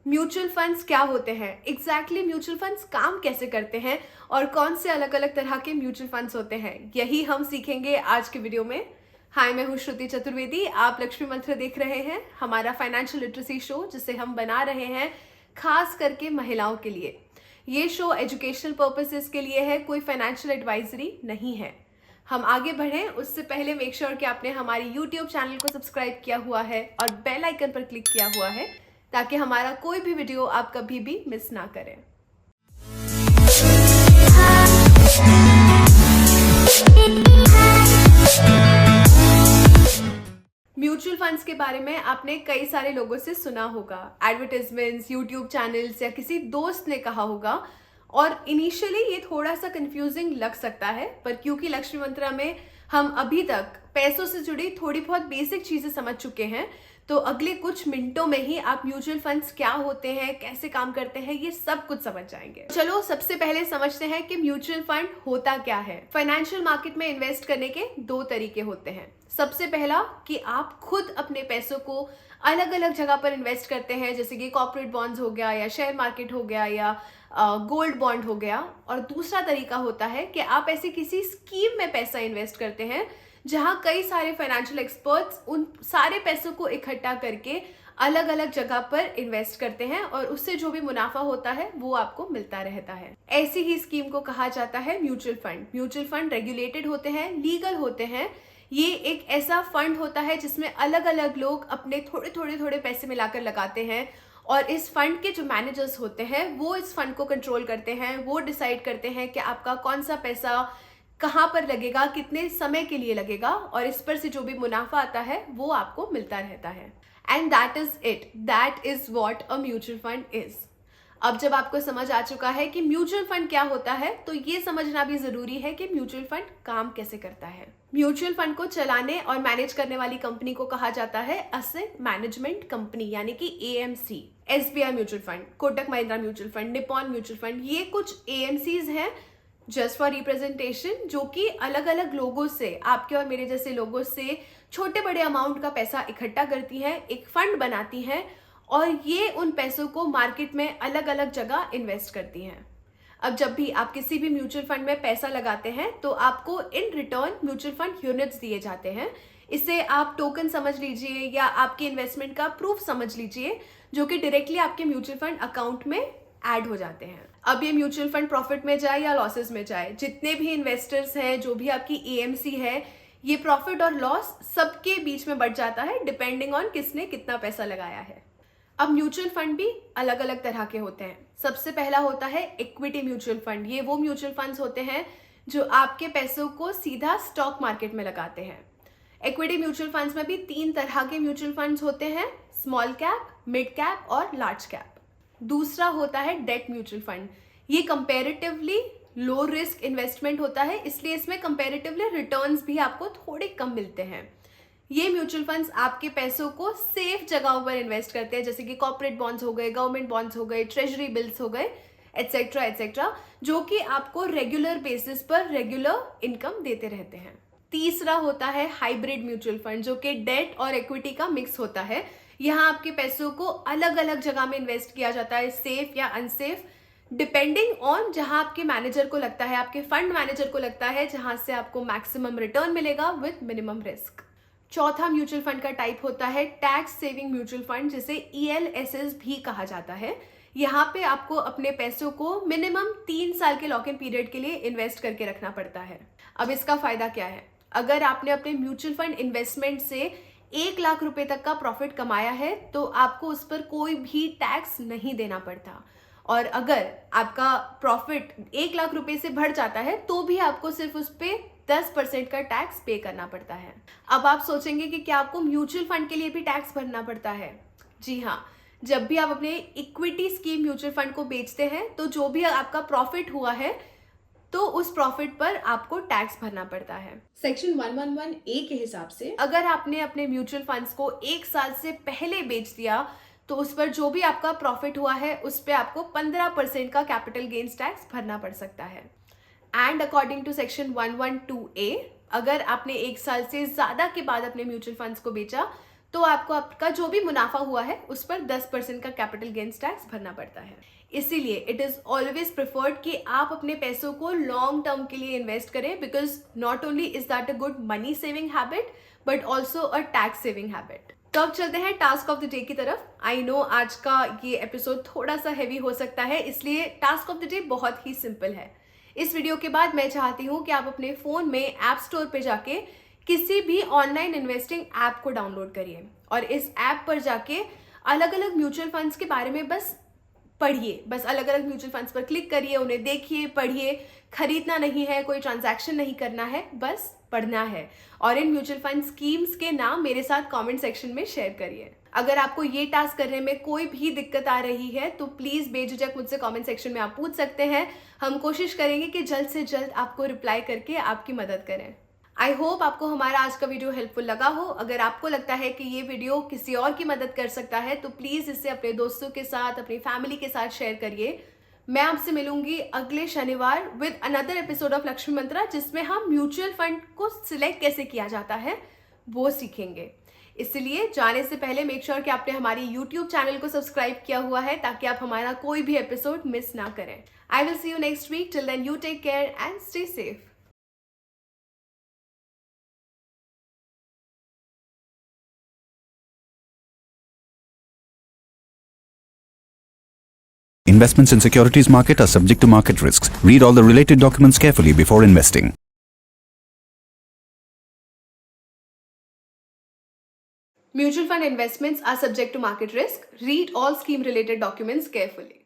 Mutual funds क्या होते हैं, एग्जैक्टली म्यूचुअल फंड्स काम कैसे करते हैं और कौन से अलग अलग तरह के म्यूचुअल फंड्स होते हैं, यही हम सीखेंगे आज के वीडियो में। हाय, मैं हूँ श्रुति चतुर्वेदी। आप लक्ष्मी मंत्र देख रहे हैं, हमारा फाइनेंशियल लिटरेसी शो जिसे हम बना रहे हैं खास करके महिलाओं के लिए। ये शो एजुकेशनल पर्पसेस के लिए है, कोई फाइनेंशियल एडवाइजरी नहीं है। हम आगे बढ़ें उससे पहले मेक श्योर कि आपने हमारी यूट्यूब चैनल को सब्सक्राइब किया हुआ है और बेल आइकन पर क्लिक किया हुआ है ताकि हमारा कोई भी वीडियो आप कभी भी मिस ना करें। म्यूचुअल फंड्स के बारे में आपने कई सारे लोगों से सुना होगा, एडवर्टाइजमेंट्स, यूट्यूब चैनल्स या किसी दोस्त ने कहा होगा। और इनिशियली ये थोड़ा सा कंफ्यूजिंग लग सकता है, पर क्योंकि लक्ष्मी मंत्रा में हम अभी तक पैसों से जुड़ी थोड़ी बहुत बेसिक चीजें समझ चुके हैं, तो अगले कुछ मिनटों में ही आप म्यूचुअल फंड्स क्या होते हैं, कैसे काम करते हैं, ये सब कुछ समझ जाएंगे। चलो सबसे पहले समझते हैं कि म्यूचुअल फंड होता क्या है। फाइनेंशियल मार्केट में इन्वेस्ट करने के दो तरीके होते हैं। सबसे पहला कि आप खुद अपने पैसों को अलग अलग जगह पर इन्वेस्ट करते हैं, जैसे कि कॉर्पोरेट बॉन्ड्स हो गया या शेयर मार्केट हो गया या गोल्ड बॉन्ड हो गया। और दूसरा तरीका होता है कि आप ऐसे किसी स्कीम में पैसा इन्वेस्ट करते हैं जहां कई सारे फाइनेंशियल एक्सपर्ट्स उन सारे पैसों को इकट्ठा करके अलग अलग जगह पर इन्वेस्ट करते हैं और उससे जो भी मुनाफा होता है वो आपको मिलता रहता है। ऐसी ही स्कीम को कहा जाता है mutual fund. Mutual fund regulated होते हैं, लीगल होते हैं। ये एक ऐसा फंड होता है जिसमें अलग अलग लोग अपने थोड़े थोड़े पैसे मिलाकर लगाते हैं और इस फंड के जो मैनेजर्स होते हैं वो इस फंड को कंट्रोल करते हैं। वो डिसाइड करते हैं कि आपका कौन सा पैसा कहाँ पर लगेगा, कितने समय के लिए लगेगा, और इस पर से जो भी मुनाफा आता है वो आपको मिलता रहता है। And that is it, that is what a mutual fund is. अब जब आपको समझ आ चुका है कि म्यूचुअल फंड क्या होता है, तो ये समझना भी जरूरी है कि म्यूचुअल फंड काम कैसे करता है। म्यूचुअल फंड को चलाने और मैनेज करने वाली कंपनी को कहा जाता है असेट मैनेजमेंट कंपनी, यानी कि AMC. SBI mutual fund, Kotak Mahindra mutual fund, Nippon mutual fund, ये कुछ एएमसीज हैं जस्ट फॉर रिप्रेजेंटेशन, जो कि अलग अलग लोगों से, आपके और मेरे जैसे लोगों से छोटे बड़े अमाउंट का पैसा इकट्ठा करती हैं, एक फंड बनाती हैं और ये उन पैसों को मार्केट में अलग अलग जगह इन्वेस्ट करती हैं। अब जब भी आप किसी भी म्यूचुअल फंड में पैसा लगाते हैं तो आपको in return mutual fund units दिए जाते हैं। इसे आप टोकन समझ लीजिए या आपके इन्वेस्टमेंट का प्रूफ समझ लीजिए, जो कि डायरेक्टली आपके म्यूचुअल फंड अकाउंट में ऐड हो जाते हैं। अब ये म्यूचुअल फंड प्रॉफिट में जाए या लॉसेस में जाए, जितने भी इन्वेस्टर्स हैं, जो भी आपकी एएमसी है, ये प्रॉफिट और लॉस सबके बीच में बढ़ जाता है डिपेंडिंग ऑन किसने कितना पैसा लगाया है। अब म्यूचुअल फंड भी अलग अलग तरह के होते हैं। सबसे पहला होता है इक्विटी म्यूचुअल फंड। ये वो म्यूचुअल फंड्स होते हैं जो आपके पैसों को सीधा स्टॉक मार्केट में लगाते हैं। इक्विटी म्यूचुअल फंड्स में भी तीन तरह के म्यूचुअल फंड्स होते हैं, स्मॉल कैप, मिड कैप और लार्ज कैप। दूसरा होता है डेट म्यूचुअल फंड। ये कंपैरेटिवली लो रिस्क इन्वेस्टमेंट होता है, इसलिए इसमें कंपैरेटिवली रिटर्न्स भी आपको थोड़े कम मिलते हैं। ये म्यूचुअल फंड्स आपके पैसों को सेफ जगहों पर इन्वेस्ट करते हैं, जैसे कि कॉर्पोरेट बॉन्ड्स हो गए, गवर्नमेंट बॉन्ड्स हो गए, ट्रेजरी बिल्स हो गए, एटसेट्रा एटसेट्रा, जो कि आपको रेगुलर बेसिस पर रेगुलर इनकम देते रहते हैं। तीसरा होता है हाइब्रिड म्यूचुअल फंड, जो कि डेट और इक्विटी का मिक्स होता है। यहाँ आपके पैसों को अलग अलग जगह में इन्वेस्ट किया जाता है, सेफ या अनसेफ, डिपेंडिंग ऑन जहां आपके मैनेजर को लगता है, आपके फंड मैनेजर को लगता है जहां से आपको मैक्सिमम रिटर्न मिलेगा विद मिनिमम रिस्क। चौथा म्यूचुअल फंड का टाइप होता है टैक्स सेविंग म्यूचुअल फंड, जिसे ELSS भी कहा जाता है। यहाँ पे आपको अपने पैसों को मिनिमम 3 साल के लॉक इन पीरियड के लिए इन्वेस्ट करके रखना पड़ता है। अब इसका फायदा क्या है? अगर आपने अपने म्यूचुअल फंड इन्वेस्टमेंट से 1 लाख रुपए तक का प्रॉफिट कमाया है तो आपको उस पर कोई भी टैक्स नहीं देना पड़ता। और अगर आपका प्रॉफिट 1 लाख रुपए से बढ़ जाता है तो भी आपको सिर्फ उस पर 10% का टैक्स पे करना पड़ता है। अब आप सोचेंगे कि क्या आपको म्यूचुअल फंड के लिए भी टैक्स भरना पड़ता है? जी हाँ, जब भी आप अपने इक्विटी स्कीम म्यूचुअल फंड को बेचते हैं तो जो भी आपका प्रॉफिट हुआ है तो उस प्रॉफिट पर आपको टैक्स भरना पड़ता है। सेक्शन 111A के हिसाब से अगर आपने अपने म्यूचुअल फंड्स को 1 साल से पहले बेच दिया तो उस पर जो भी आपका प्रॉफिट हुआ है उस पर आपको 15% का कैपिटल गेन्स टैक्स भरना पड़ सकता है। And according to section 112A, अगर आपने 1 साल से ज्यादा के बाद अपने म्यूचुअल फंड्स को बेचा तो आपको आपका जो भी मुनाफा हुआ है उस पर 10% का कैपिटल गेन्स टैक्स भरना पड़ता है। इसीलिए इट इज़ ऑलवेज प्रेफर्ड कि आप अपने पैसों को लॉन्ग टर्म के लिए इन्वेस्ट करें, because not only is that a good money saving habit but also a tax saving habit. तो अब चलते हैं टास्क ऑफ द डे की तरफ। आई नो आज का ये एपिसोड थोड़ा सा हैवी हो सकता है, इसलिए टास्क ऑफ द डे बहुत ही सिंपल है। इस वीडियो के बाद मैं चाहती हूँ कि आप अपने फ़ोन में ऐप स्टोर पे जाके किसी भी ऑनलाइन इन्वेस्टिंग ऐप को डाउनलोड करिए और इस ऐप पर जाके अलग अलग म्यूचुअल फंड्स के बारे में बस पढ़िए। बस अलग अलग म्यूचुअल फंड्स पर क्लिक करिए, उन्हें देखिए, पढ़िए। खरीदना नहीं है, कोई ट्रांजैक्शन नहीं करना है, बस पढ़ना है। और इन म्यूचुअल फंड स्कीम्स के नाम मेरे साथ कमेंट सेक्शन में शेयर करिए। अगर आपको ये टास्क करने में कोई भी दिक्कत आ रही है तो प्लीज़ बेझिझक मुझसे कमेंट सेक्शन में आप पूछ सकते हैं। हम कोशिश करेंगे कि जल्द से जल्द आपको रिप्लाई करके आपकी मदद करें। आई होप आपको हमारा आज का वीडियो हेल्पफुल लगा हो। अगर आपको लगता है कि ये वीडियो किसी और की मदद कर सकता है तो प्लीज़ इसे अपने दोस्तों के साथ, अपनी फैमिली के साथ शेयर करिए। मैं आपसे मिलूंगी अगले शनिवार with another episode of Lakshmi Mantra, जिसमें हम म्यूचुअल फंड को सिलेक्ट कैसे किया जाता है वो सीखेंगे। इसलिए जाने से पहले मेक श्योर कि आपने हमारी यूट्यूब चैनल को सब्सक्राइब किया हुआ है ताकि आप हमारा कोई भी एपिसोड मिस ना करें। I will see you next week. Till then you take care and stay safe. Investments in securities market are subject to market risks. Read all the related documents carefully before investing. Mutual fund investments are subject to market risk. Read all scheme related documents carefully.